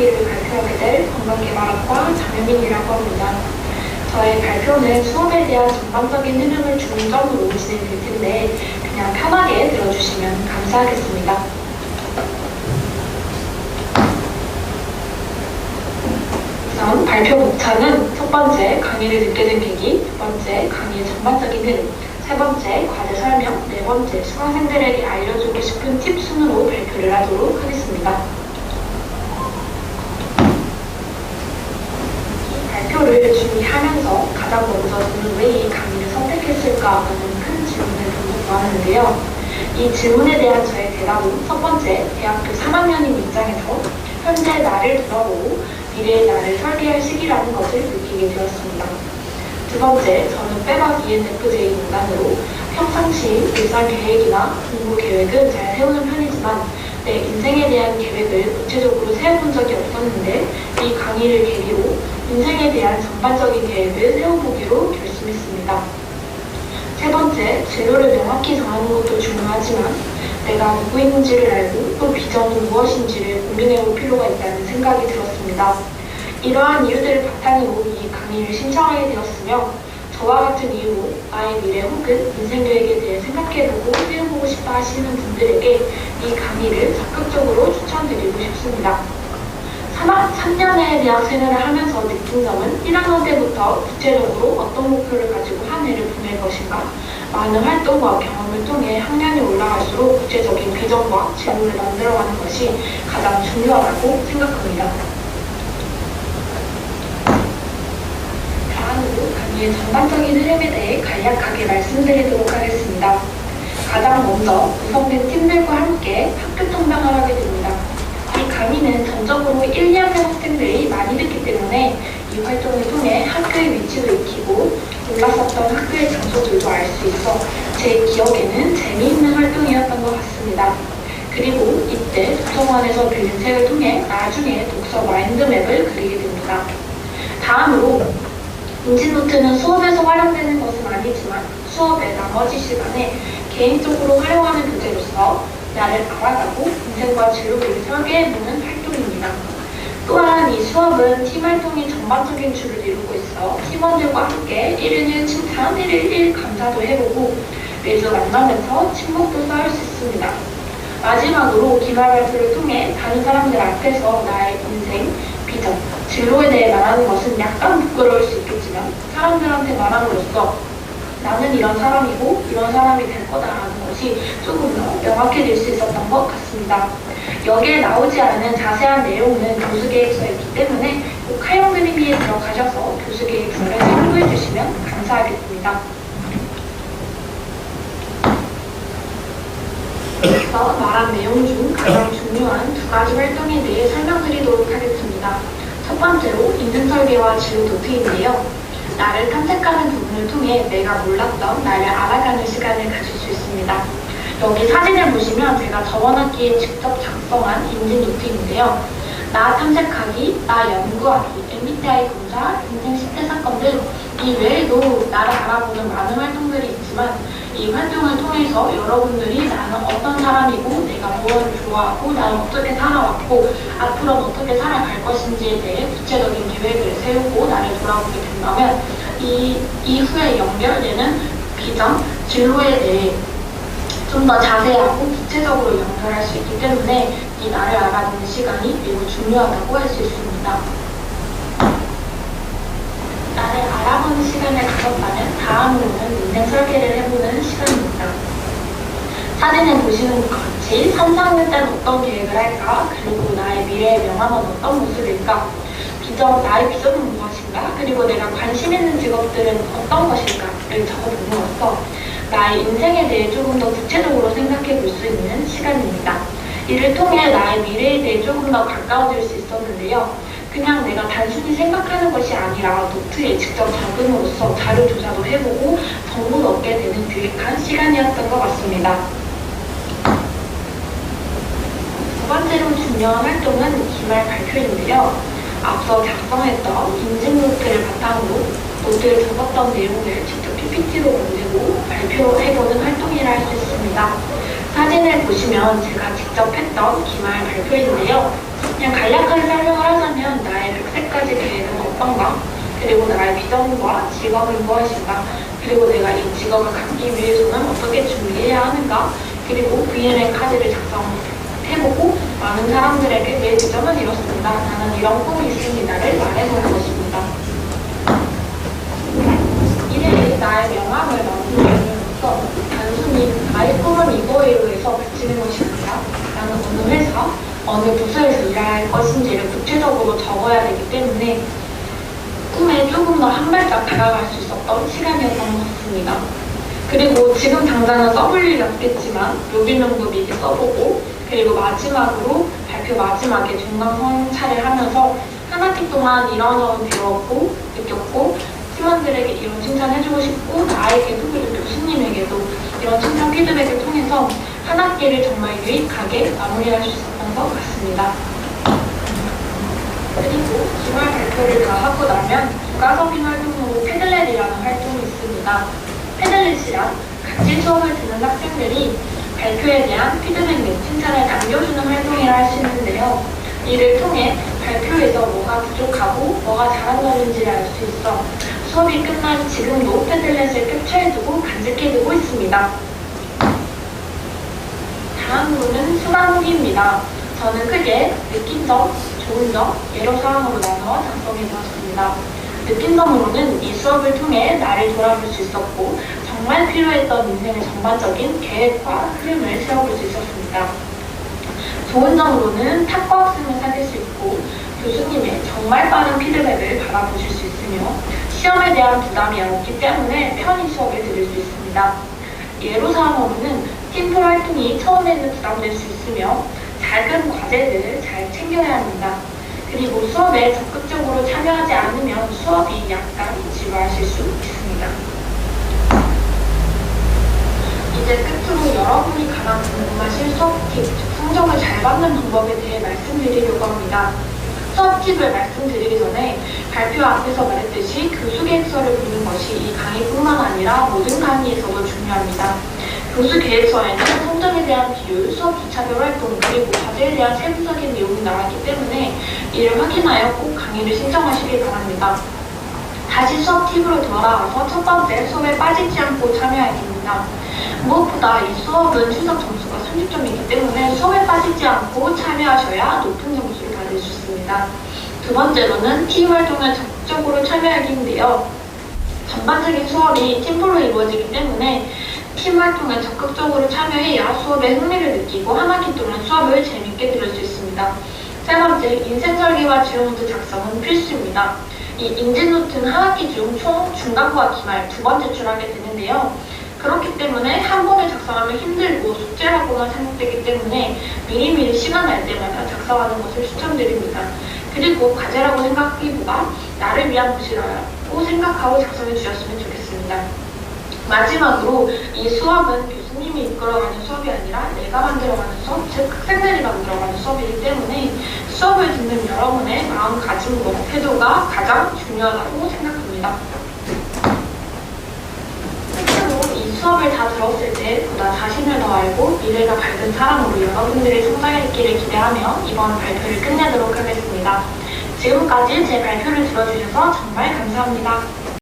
학기를 발표하게 될 건강개발학과 장혜민이라고 합니다. 저의 발표는 수업에 대한 전반적인 흐름을 중점으로 진행될 텐데 그냥 편하게 들어주시면 감사하겠습니다. 우선 발표 목차는 첫 번째 강의를 듣게 된 계기, 두 번째 강의의 전반적인 흐름, 세 번째 과제 설명, 네 번째 수강생들에게 알려주고 싶은 팁 순으로 발표를 하도록 하겠습니다. 발표를 준비하면서 가장 먼저 저는 왜 이 강의를 선택했을까 하는 큰 질문을 던지고 하는데요. 이 질문에 대한 저의 대답은 첫 번째, 대학교 3학년인 입장에서 현재 나를 돌아보고 미래의 나를 설계할 시기라는 것을 느끼게 되었습니다. 두 번째, 저는 빼박 ENFJ 인간으로 평상시 일상 계획이나 공부 계획은 잘 세우는 편이지만 내 인생에 대한 계획을 구체적으로 세워본 적이 없었는데 이 강의를 계기로 인생에 대한 전반적인 계획을 세워보기로 결심했습니다. 세 번째, 진로를 명확히 정하는 것도 중요하지만 내가 누구인지를 알고 또 비전이 무엇인지를 고민해볼 필요가 있다는 생각이 들었습니다. 이러한 이유들을 바탕으로 이 강의를 신청하게 되었으며 저와 같은 이유로 나의 미래 혹은 인생 계획에 대해 생각해보고 세워보고 싶어 하시는 분들에게 이 강의를 적극적으로 추천드리고 싶습니다. 3년의 대학 생활을 하면서 느낀 점은 1학년 때부터 구체적으로 어떤 목표를 가지고 한 해를 보낼 것인가, 많은 활동과 경험을 통해 학년이 올라갈수록 구체적인 비전과 진로를 만들어가는 것이 가장 중요하다고 생각합니다. 다음으로 강의의 전반적인 흐름에 대해 간략하게 말씀드리도록 하겠습니다. 가장 먼저 구성된 팀들과 함께 학교 탐방을 하게 됩니다. 이 강의는 전적으로 1, 2학년 학생들이 많이 듣기 때문에 이 활동을 통해 학교의 위치도 익히고 몰랐었던 학교의 장소들도 알 수 있어 제 기억에는 재미있는 활동이었던 것 같습니다. 그리고 이때 도서관에서 빌린 책을 통해 나중에 독서 마인드맵을 그리게 됩니다. 다음으로 인지노트는 수업에서 활용되는 것은 아니지만 수업의 나머지 시간에 개인적으로 활용하는 교재로서 나를 알아가고 인생과 진로를 설계해보는 활동입니다. 또한 이 수업은 팀 활동이 전반적인 줄을 이루고 있어 팀원들과 함께 1일 1 칭찬, 1일 1 감사도 해보고 매주 만나면서 친목도 쌓을 수 있습니다. 마지막으로 기말 발표를 통해 다른 사람들 앞에서 나의 인생, 비전, 진로에 대해 말하는 것은 약간 부끄러울 수 있겠지만 사람들한테 말함으로써 나는 이런 사람이고 이런 사람이 될 거다라는 것이 조금 더 명확해질 수 있었던 것 같습니다. 여기에 나오지 않은 자세한 내용은 교수계획서에 있기 때문에 꼭 하용 그림비에 들어가셔서 교수계획서를 참고해 주시면 감사하겠습니다. 앞서 말한 내용 중 가장 중요한 두 가지 활동에 대해 설명드리도록 하겠습니다. 첫 번째로 인생 설계와 진로 노트인데요. 나를 탐색하는 부분을 통해 내가 몰랐던 나를 알아가는 시간을 가질 수 있습니다. 여기 사진을 보시면 제가 저번 학기에 직접 작성한 인증 노트인데요. 나 탐색하기, 나 연구하기, MBTI 검사, 인생 10대 사건 등 이 외에도 나를 알아보는 많은 활동들이 있지만 이 활동을 통해서 여러분들이 나는 어떤 사람이고 내가 무엇을 좋아하고 나는 어떻게 살아왔고 앞으로는 어떻게 살아갈 것인지에 대해 구체적인 계획을 세우고 나를 돌아보게 된다면 이 이후에 연결되는 비전, 진로에 대해 좀 더 자세하고 구체적으로 연결할 수 있기 때문에 이 나를 알아보는 시간이 매우 중요하다고 할 수 있습니다. 나를 알아보는 시간을 가졌다면 다음으로는 인생 설계를 해보는 시간입니다. 사진에 보시는 것 같이 3, 4학년 때는 어떤 계획을 할까? 그리고 나의 미래의 명함은 어떤 모습일까? 나의 비전은 무엇인가? 그리고 내가 관심 있는 직업들은 어떤 것일까를 적어봄으로써 나의 인생에 대해 조금 더 구체적으로 생각해 볼 수 있는 시간입니다. 이를 통해 나의 미래에 대해 조금 더 가까워질 수 있었는데요. 그냥 내가 단순히 생각하는 것이 아니라 노트에 직접 적음으로써 자료 조사도 해보고 정보도 얻게 되는 유익한 시간이었던 것 같습니다. 두 번째로 중요한 활동은 기말 발표인데요. 앞서 작성했던 인증 노트를 바탕으로 노트에 적었던 내용을 직접 PPT로 만들고 발표해보는 활동이라 할 수 있습니다. 사진을 보시면 제가 직접 했던 기말 발표인데요. 그냥 간략하게 설명을 하자면 나의 100세까지 계획은 어떤가? 그리고 나의 비전과 직업은 무엇인가? 그리고 내가 이 직업을 갖기 위해서는 어떻게 준비해야 하는가? 그리고 VM의 카드를 작성해보고 많은 사람들에게 내 비전을 이뤘습니다. 나는 이런 꿈이 있습니다를 말해보는 것입니다. 이래에 나의 명함을 만들어내면서 단순히 나의 꿈은 이거예요 해서 바치는 것이 아니라 나는 어느 회사, 어느 부서에서 일해야 할 것인지를 구체적으로 적어야 되기 때문에 꿈에 조금 더 한 발짝 다가갈 수 있었던 시간이었던 것 같습니다. 그리고 지금 당장은 써볼 일이 없겠지만 묘기명도 미리 써보고 그리고 마지막으로 발표 마지막에 중간 성찰을 하면서 한 학기 동안 이런저런 배웠고 느꼈고 팀원들에게 이런 칭찬해주고 싶고 나에게도 그리고 교수님에게도 이런 칭찬 피드백을 통해서 한 학기를 정말 유익하게 마무리할 수 있었던 것 같습니다. 그리고 기말 발표를 다 하고 나면 부가적인 활동으로 패들렛이라는 활동이 있습니다. 패들렛이란 같이 수업을 듣는 학생들이 발표에 대한 피드백 및 칭찬을 남겨주는 활동이라 할 수 있는데요. 이를 통해 발표에서 뭐가 부족하고 뭐가 잘한다는지를 알 수 있어 수업이 끝난 지금도 패들렛을 캡처해두고 간직해두고 있습니다. 다음으로는 수강 후기입니다. 저는 크게 느낀 점, 좋은 점, 예로 사항으로 나눠 작성해보았습니다. 느낀 점으로는 이 수업을 통해 나를 돌아볼 수 있었고 정말 필요했던 인생의 전반적인 계획과 흐름을 세워볼 수 있었습니다. 좋은 점으로는 탑과 학생을 사귈 수 있고 교수님의 정말 빠른 피드백을 받아보실 수 있으며 시험에 대한 부담이 없기 때문에 편히 수업을 들을 수 있습니다. 예로사항으로는 팀플 활동이 처음에는 부담될 수 있으며 작은 과제들을 잘 챙겨야 합니다. 그리고 수업에 적극적으로 참여하지 않으면 수업이 약간 지루하실 수 있습니다. 이제 끝으로 여러분이 가장 궁금하신 수업 팁, 성적을 잘 받는 방법에 대해 말씀드리려고 합니다. 수업 팁을 말씀드리기 전에 발표 앞에서 말했듯이 교수 계획서를 보는 것이 이 강의뿐만 아니라 모든 강의에서도 중요합니다. 교수 계획서에는 성적에 대한 비율, 수업 주차별 활동, 그리고 과제에 대한 세부적인 내용이 나왔기 때문에 이를 확인하여 꼭 강의를 신청하시길 바랍니다. 다시 수업 팁으로 돌아와서 첫 번째, 수업에 빠지지 않고 참여하기입니다. 무엇보다 이 수업은 출석 점수가 30점이기 때문에 수업에 빠지지 않고 참여하셔야 높은 점수를 받을 수 있습니다. 두 번째로는 팀 활동에 적극적으로 참여하기인데요. 전반적인 수업이 팀플로 이루어지기 때문에 팀 활동에 적극적으로 참여해야 수업에 흥미를 느끼고 한 학기 동안 수업을 재밌게 들을 수 있습니다. 세 번째, 인생 설계와 지원노트 작성은 필수입니다. 이 인지노트는 한 학기 중 총 중간고와 기말 두 번 제출하게 되는데요. 그렇기 때문에 한 번에 작성하면 힘들고 숙제라고만 생각되기 때문에 미리미리 시간 날 때마다 작성하는 것을 추천드립니다. 그리고 과제라고 생각하기보다 나를 위한 것이라고 생각하고 작성해 주셨으면 좋겠습니다. 마지막으로 이 수업은 교수님이 이끌어가는 수업이 아니라 내가 만들어가는 수업, 즉 학생들이 만들어가는 수업이기 때문에 수업을 듣는 여러분의 마음가짐과 태도가 가장 중요하다고 생각합니다. 끝으로 이 수업을 다 들었을 때 보다 자신을 더 알고 미래가 밝은 사람으로 여러분들이 성장했기를 기대하며 이번 발표를 끝내도록 하겠습니다. 지금까지 제 발표를 들어주셔서 정말 감사합니다.